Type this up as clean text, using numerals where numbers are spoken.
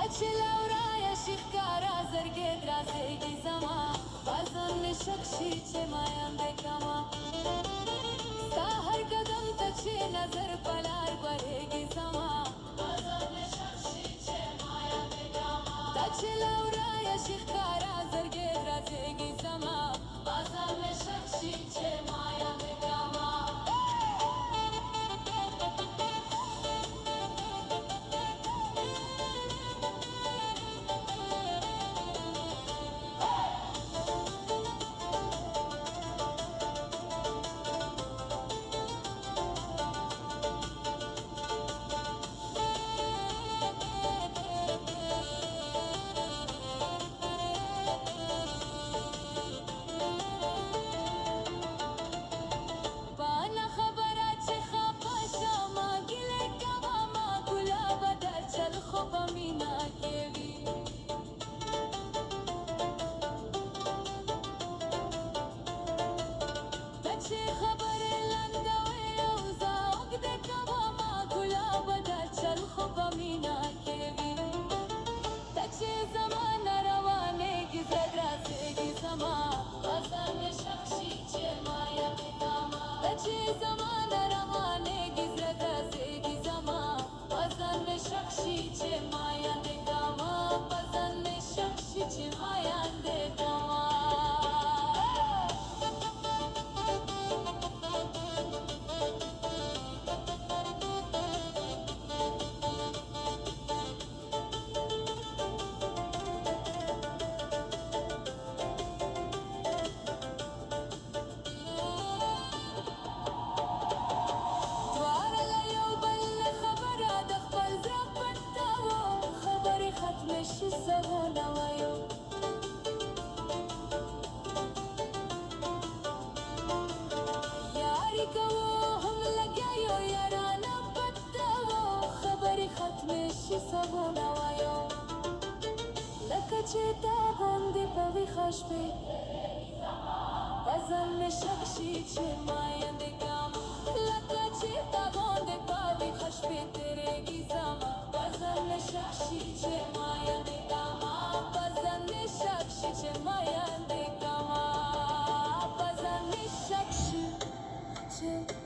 چه لورای شکارا زرگت رازی زما بازم نشکشی چه ماینده کما ساهر قدم تچی نظر پلار برگی زما بازم نشکشی چه ماینده کما چه لورای شکارا زرگت رازی زما بازم نشکشی چه ماینده کما بازم نشکشی چه ماینده کما لکه چه تابنده پاوی خشبی ترگی زما بازم نشکشی چه ماینده کما بازم نشکشی چه ماینده کما بازم نشکشی چه